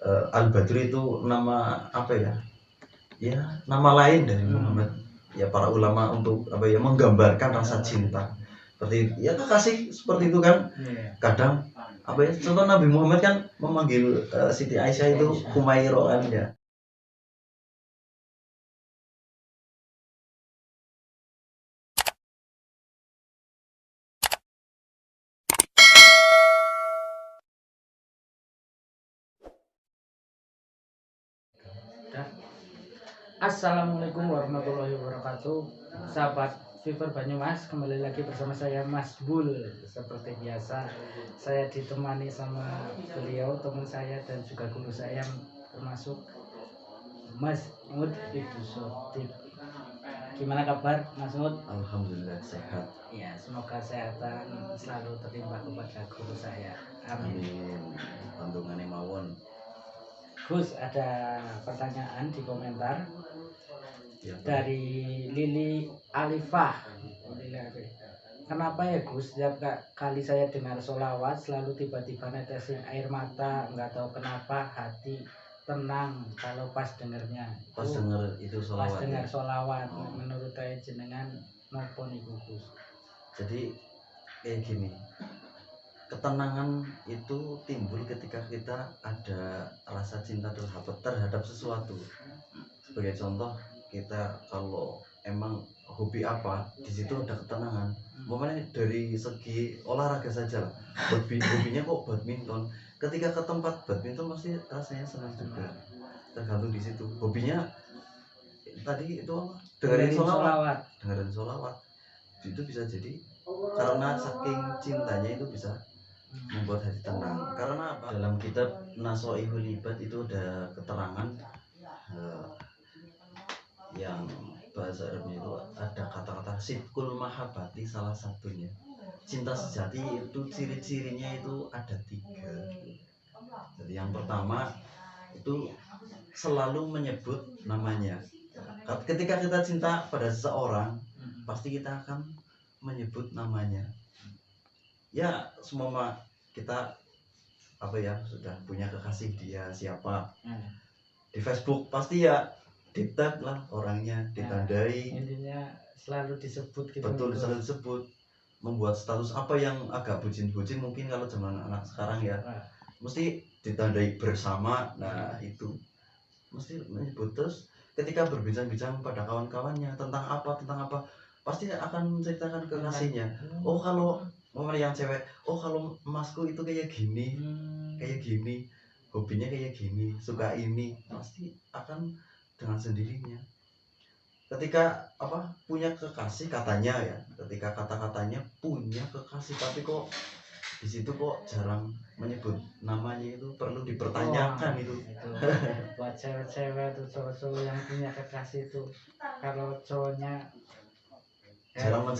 Al-Badri itu nama apa ya? Ya, nama lain dari Muhammad. Ya para ulama untuk apa ya menggambarkan rasa cinta. Seperti ya kekasih seperti itu kan. Kadang apa ya contoh Nabi Muhammad kan memanggil Siti Aisyah itu Humairo kan ya. Assalamualaikum warahmatullahi wabarakatuh. Sahabat Viver Banyumas, kembali lagi bersama saya Mas Bul. Seperti biasa, saya ditemani sama beliau, teman saya dan juga guru saya, termasuk Mas Mud Ibnu Sotik. Gimana kabar Mas Mud? Alhamdulillah sehat. Ya, semoga kesehatan selalu tertimpa kepada guru saya. Amin. Pantungannya mawon. Gus, ada pertanyaan di komentar Ya, dari Lili Alifah. Kenapa ya Gus, setiap kali saya dengar sholawat selalu tiba-tiba netesin air mata, nggak tahu kenapa hati tenang kalau pas dengernya. Pas denger itu sholawat. Pas dengar sholawat, menurut saya jenengan nopo niku Gus. Jadi kayak gini, ketenangan itu timbul ketika kita ada rasa cinta terhadap sesuatu. Sebagai contoh, kita kalau emang hobi apa, di situ ada ketenangan. Momennya dari segi olahraga saja lah. Hobinya kok badminton. Ketika ke tempat badminton pasti rasanya senang juga. Tergantung di situ. Hobinya tadi itu dengerin sholawat. Itu bisa jadi karena saking cintanya itu bisa membuat hati tenang. Karena apa? Dalam kitab Nasoihul Ibad itu ada keterangan yang bahasa Arabnya itu ada kata-kata sidqul mahabbati, salah satunya cinta sejati itu ciri-cirinya itu ada 3. Jadi yang pertama itu selalu menyebut namanya. Ketika kita cinta pada seseorang pasti kita akan menyebut namanya. Ya semua kita apa ya sudah punya kekasih dia siapa. Di Facebook pasti ya di-tag lah orangnya, ditandai. Intinya selalu disebut gitu. Betul, selalu disebut. Membuat status apa yang agak bucin-bucin mungkin kalau zaman anak sekarang ya. Mesti ditandai bersama. Nah, itu mesti menyebut. Terus ketika berbincang-bincang pada kawan-kawannya tentang apa pasti akan menceritakan kekasihnya. Oh kalau yang cewek, oh kalau emasku itu kayak gini, hobinya kayak gini, suka ini, pasti akan dengan sendirinya. Ketika punya kekasih katanya ya, ketika kata-katanya punya kekasih tapi kok di situ kok jarang menyebut namanya, itu perlu dipertanyakan. Itu buat cewek-cewek atau cowok-cowok yang punya kekasih itu, kalau cowoknya jarang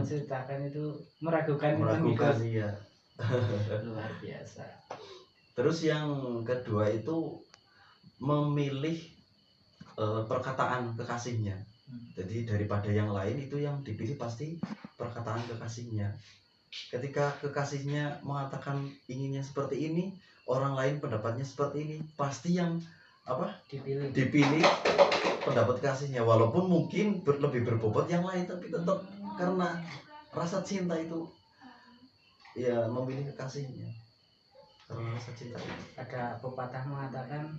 menceritakan itu meragukan iya. Luar biasa. Terus yang kedua itu memilih perkataan kekasihnya. Jadi daripada yang lain itu yang dipilih pasti perkataan kekasihnya. Ketika kekasihnya mengatakan inginnya seperti ini, orang lain pendapatnya seperti ini, pasti yang dipilih pendapat kekasihnya. Walaupun mungkin lebih berbobot yang lain, tapi tetap karena rasa cinta itu ya memilih kekasihnya. Karena rasa cinta itu. Ada pepatah mengatakan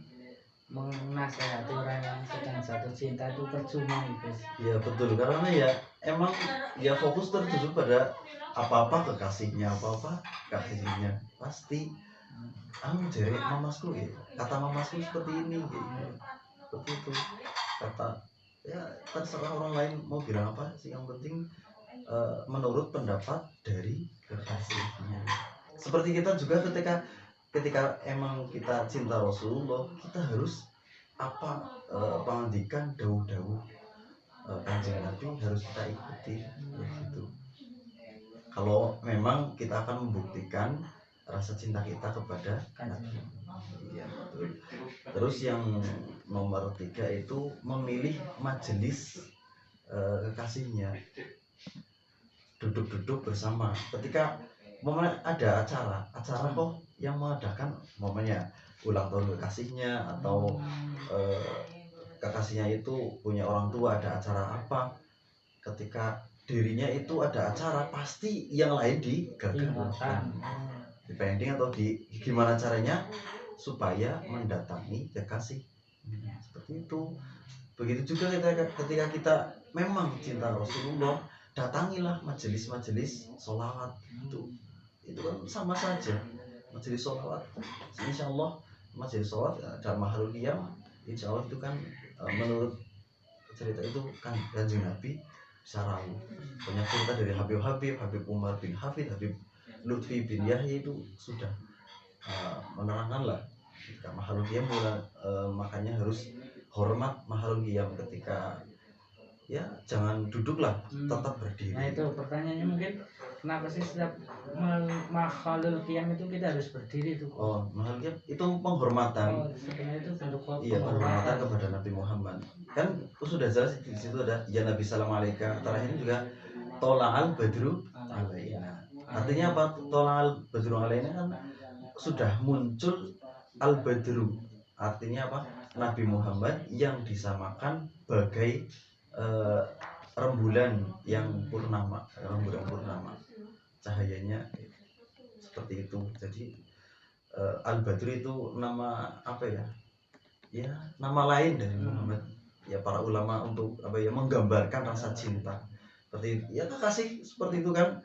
menasehati orang yang sedang jatuh cinta itu percuma itu. Ya betul, karena ya emang ya fokus tertuju pada apa-apa kekasihnya, pasti jadi mamasku ya, kata mamasku seperti ini gitu. Seperti itu kata, ya terserah orang lain mau bilang apa sih, yang penting menurut pendapat dari kekasihnya. Seperti kita juga ketika emang kita cinta Rasulullah, kita harus pengandikan dawuh-dawuh Kanjeng Nabi harus kita ikuti begitu. Kalau memang kita akan membuktikan rasa cinta kita kepada Nabi. Iya, betul. Terus yang nomor 3 itu memilih majelis kekasihnya. Duduk-duduk bersama. Ketika ada acara kok yang mengadakan momennya ulang tahun kekasihnya, atau kekasihnya itu punya orang tua ada acara apa, ketika dirinya itu ada acara pasti yang lain digagalkan, dipending atau gimana caranya supaya mendatangi kekasih. Seperti itu. Begitu juga ketika kita memang cinta Rasulullah, datangilah majelis-majelis sholawat. Itu kan sama saja. Majelis sholawat, insya Allah majelis sholawat dalam makhluk qiyam, insya Allah itu kan menurut cerita itu kan Kanjeng Nabi Sarawi, banyak cerita dari Habib Umar bin Hafid, Habib Lutfi bin Yahya, itu sudah menerangkan lah ketika makhluk qiyam makanya harus hormat makhluk qiyam, ketika ya jangan duduklah, tetap berdiri. Nah itu pertanyaannya mungkin kenapa sih setiap makhluk qiyam itu kita harus berdiri itu? Oh, makhluk qiyam itu penghormatan. Oh, sebenarnya itu bentuk iya, penghormatan kepada Nabi Muhammad. Kan sudah jelas di situ ada ya Nabi salam alaika. Terakhir juga tola'al badru alaina. Artinya apa? Tola'al badru alaina kan sudah muncul al badru. Artinya apa? Nabi Muhammad yang disamakan bagai rembulan yang purnama, cahayanya seperti itu. Jadi al badru itu nama apa ya? Ya, nama lain dari Muhammad. Ya, para ulama untuk apa ya, menggambarkan rasa cinta. Seperti ya kekasih seperti itu kan.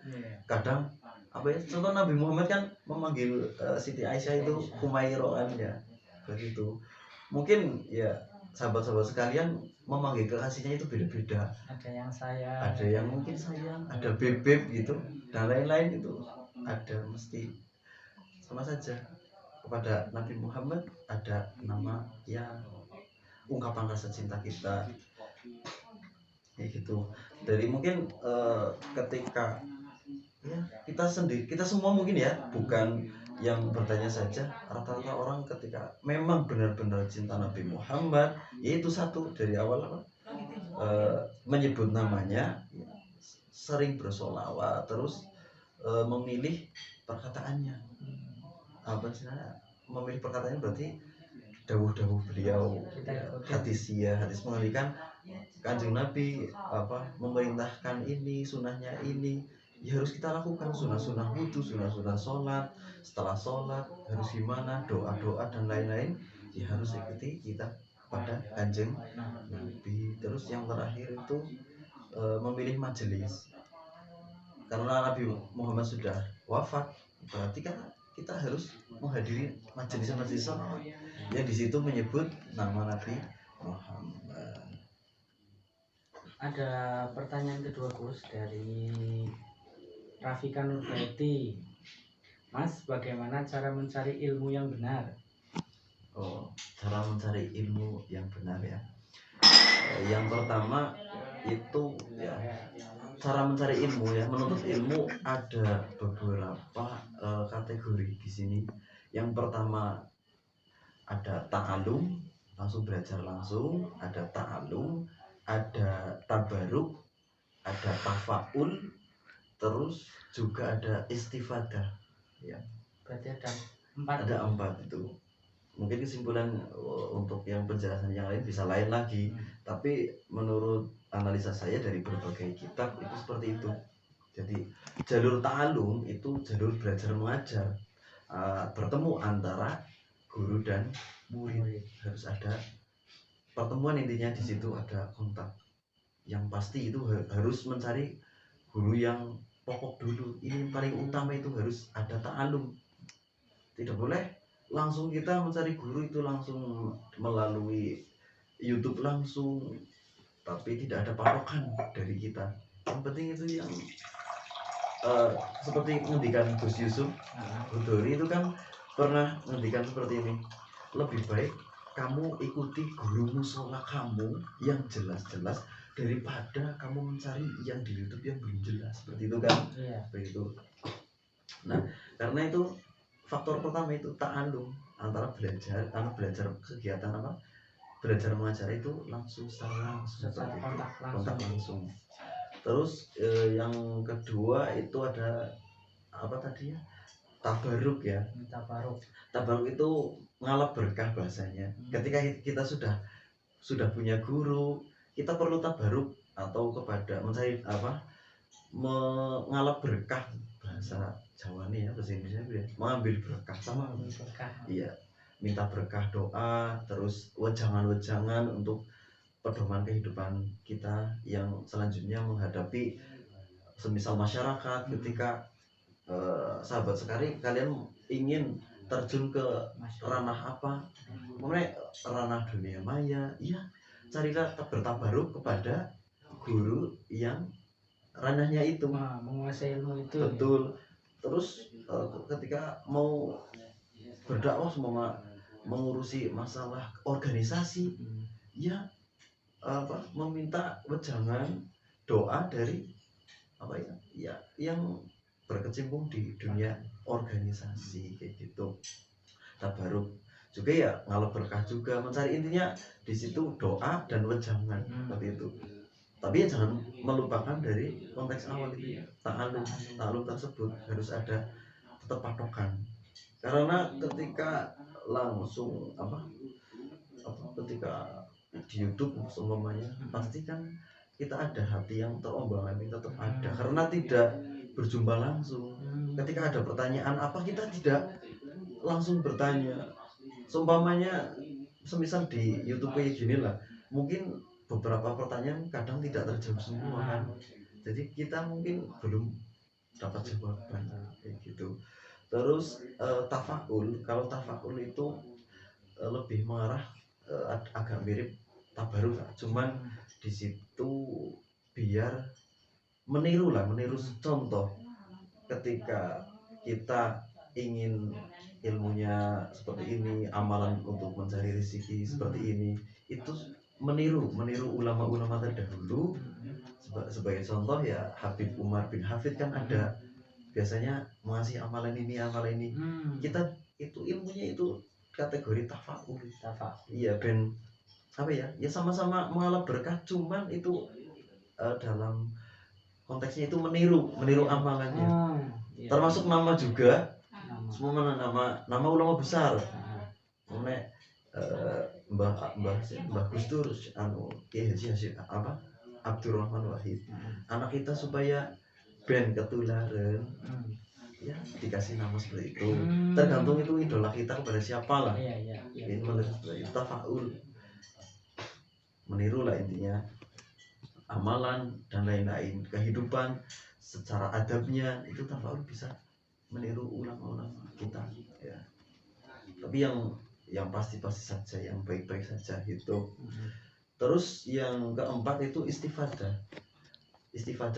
Kadang apa ya, contoh Nabi Muhammad kan memanggil Siti Aisyah itu Humairo kan ya. Begitu. Mungkin ya sahabat-sahabat sekalian memanggil kekasihnya itu beda-beda. Ada yang sayang, ada yang mungkin sayang, ada bebek gitu, dan lain-lain itu ada, mesti sama saja. Kepada Nabi Muhammad ada nama ya ungkapan rasa cinta kita kayak gitu. Dari mungkin ketika ya kita sendiri, kita semua mungkin ya, bukan yang bertanya saja, rata-rata orang ketika memang benar-benar cinta Nabi Muhammad, yaitu satu dari awal apa, menyebut namanya, sering bersolawat, terus memilih perkataannya. Apa sih, memilih perkataannya berarti dawuh-dawuh beliau, hadis mengendikan Kanjeng Nabi apa memerintahkan ini, sunahnya ini, ya harus kita lakukan. Sunah-sunah wudhu, sunah-sunah sholat, setelah sholat harus gimana, doa-doa dan lain-lain, ya harus ikuti kita pada Kanjeng Nabi. Terus yang terakhir itu memilih majelis, karena Nabi Muhammad sudah wafat, berarti kan kita harus menghadiri majelis-majelis yang di situ menyebut nama Nabi Muhammad. Ada pertanyaan kedua Gus dari Rafika Nurbaiti. Mas, bagaimana cara mencari ilmu yang benar? Oh, cara mencari ilmu yang benar ya. Yang pertama itu ya, cara mencari ilmu ya, menuntut ilmu ada beberapa kategori di sini. Yang pertama ada ta'alum, langsung belajar langsung, ada ta'alum, ada tabaruk, ada tafaul, terus juga ada istifadah ya. Berarti ada empat itu. Mungkin kesimpulan untuk yang penjelasan yang lain bisa lain lagi, tapi menurut analisa saya dari berbagai kitab itu seperti itu. Jadi jalur ta'alum itu jalur belajar mengajar, bertemu antara guru dan murid, harus ada pertemuan, intinya di situ ada kontak. Yang pasti itu harus mencari guru yang pokok dulu. Ini yang paling utama, itu harus ada ta'alum. Tidak boleh langsung kita mencari guru itu langsung melalui YouTube langsung, tapi tidak ada patokan dari kita. Yang penting itu yang seperti ngendikan Gus Yusuf Hudori itu kan pernah ngendikan seperti ini, lebih baik kamu ikuti guru musola kamu yang jelas-jelas daripada kamu mencari yang di YouTube yang belum jelas, seperti itu kan. Seperti itu. Nah, karena itu faktor pertama itu ta'alum, antara belajar kegiatan apa, belajar mengajar itu langsung secara langsung, kontak langsung. Terus yang kedua itu ada apa tadi ya, tabaruk ya. Tabaruk itu ngalap berkah bahasanya. Ketika kita sudah punya guru, kita perlu tabaruk atau kepada mencari mengalap berkah, bahasa Jawa nih ya, bahasa Indonesia ya, mengambil berkah sama berkah. iya, minta berkah doa, terus wejangan-wejangan untuk pedoman kehidupan kita yang selanjutnya menghadapi semisal masyarakat ketika sahabat sekali kalian ingin terjun ke ranah apa, mulai ranah dunia maya, iya carilah bertabaruk kepada guru yang ranahnya itu menguasai ilmu itu. betul. Terus ketika mau berdakwah semua mengurusi masalah organisasi, ya meminta wejangan doa dari ya yang berkecimpung di dunia organisasi kayak gitu. Tabaruk juga ya ngalap berkah juga, mencari intinya di situ doa dan wejangan seperti itu. Tapi ya jangan melupakan dari konteks awal itu ya, ta'alum tersebut harus ada tetap patokan. Karena ketika langsung ketika di YouTube semuanya pasti kan kita ada hati yang terombang-ambing tetap ada karena tidak berjumpa langsung. Ketika ada pertanyaan apa kita tidak langsung bertanya. Seumpamanya semisal di YouTube kayak gini lah, mungkin beberapa pertanyaan kadang tidak terjawab semua kan. Jadi kita mungkin belum dapat jawaban kayak gitu. Terus tafakul, kalau tafakul itu lebih mengarah agak mirip tabaruk, cuman di situ biar meniru contoh ketika kita ingin ilmunya seperti ini, amalan untuk mencari rezeki seperti ini, itu meniru ulama-ulama terdahulu. Sebagai contoh ya Habib Umar bin Hafid kan ada biasanya mengasih amalan ini. Kita itu ilmunya itu kategori tafakul. Iya ben ya sama-sama mengalap berkah, cuman itu dalam konteksnya itu meniru amalannya. Termasuk nama juga, semua nama ulama besar. Mbah Gus Dur Abdurrahman Wahid. Anak kita supaya ben ketularan ya dikasih nama seperti itu. Tergantung itu idola kita kepada siapa lah. Ini seperti itu tafaul. Meniru lah intinya, amalan dan lain-lain, kehidupan secara adabnya itu tafaul bisa meniru ulama-ulama kita ya. Tapi yang pasti saja, yang baik-baik saja itu. Terus yang keempat itu istifadah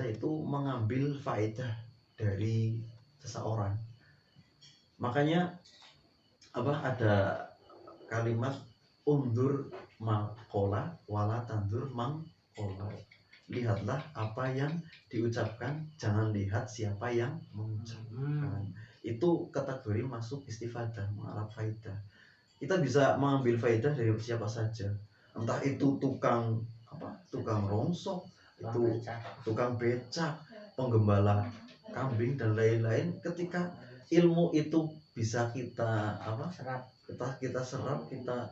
itu mengambil faedah dari seseorang. Makanya ada kalimat undur maqola wala tandur mangkola. Lihatlah apa yang diucapkan, jangan lihat siapa yang mengucapkan. Itu kategori masuk istifadah, mengalap faedah. Kita bisa mengambil faedah dari siapa saja, entah itu tukang rongsok, itu tukang becak, penggembala kambing dan lain-lain. Ketika ilmu itu bisa kita kita serap, kita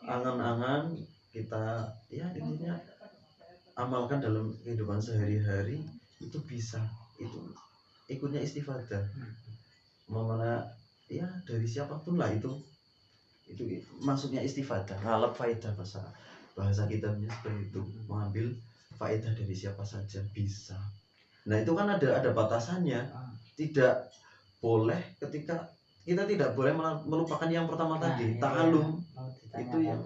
angan-angan, kita ya intinya amalkan dalam kehidupan sehari-hari, itu bisa, itu ikutnya istifadah. Mana ya dari siapapun lah, itu masuknya istifadah, ngalap faedah, bahasa kitabnya seperti itu, mengambil faedah dari siapa saja bisa. Nah itu kan ada batasannya, tidak boleh ketika kita tidak boleh melupakan yang pertama tadi, ta'alum. Itu yang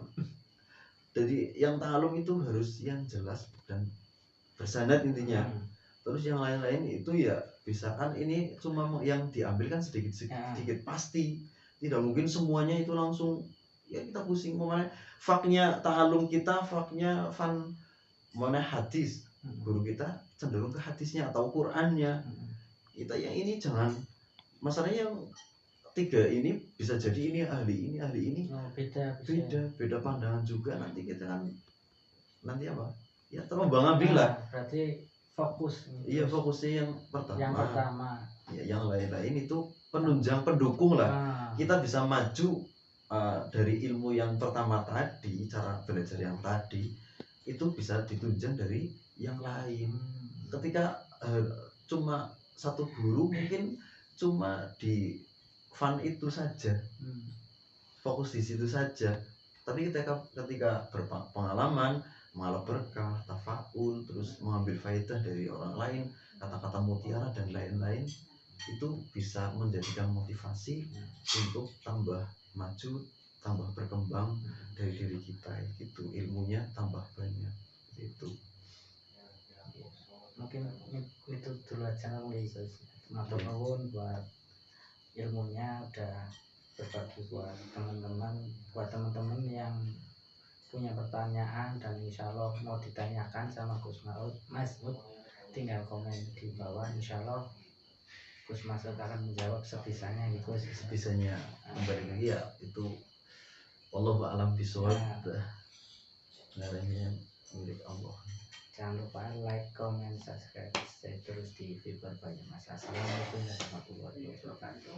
jadi yang ta'alum itu harus yang jelas dan bersanad intinya. Terus yang lain-lain itu ya bisa kan, ini cuma yang diambil kan sedikit pasti tidak mungkin semuanya itu langsung ya kita pusing. Mana faknya ta'alum kita, faknya mana hadis, guru kita cenderung ke hadisnya atau Qur'annya. Kita yang ini jangan, masalahnya yang tiga ini bisa jadi ini ahli ini beda pandangan juga. Nanti kita kan ya terombang-ambing lah. Berarti fokus. Iya, fokusnya yang pertama. Ya, yang lain-lain itu penunjang, pendukung lah. kita bisa maju dari ilmu yang pertama tadi, cara belajar yang tadi itu bisa ditunjang dari yang lain. Ketika cuma satu guru mungkin cuma di fun itu saja, fokus di situ saja. Tapi ketika berpengalaman, malah berkah, tafaul, terus mengambil faedah dari orang lain, kata-kata mutiara dan lain-lain, itu bisa menjadikan motivasi untuk tambah maju, tambah berkembang dari diri kita. Itu ilmunya tambah banyak. Itu mungkin itu dulu aja kali matur nuwun buat ilmunya udah berbagi buat teman-teman yang punya pertanyaan dan insya Allah mau ditanyakan sama Gus Masud, tinggal komen di bawah, insya Allah Gus Masud akan menjawab sebisanya gitu, sebisanya. Kembali lagi ya itu wallahu a'lam bishawab. Sebenarnya milik Allah. Jangan lupa like, comment, subscribe, stay terus di Fiber Banyumas. Assalamualaikum warahmatullahi wabarakatuh.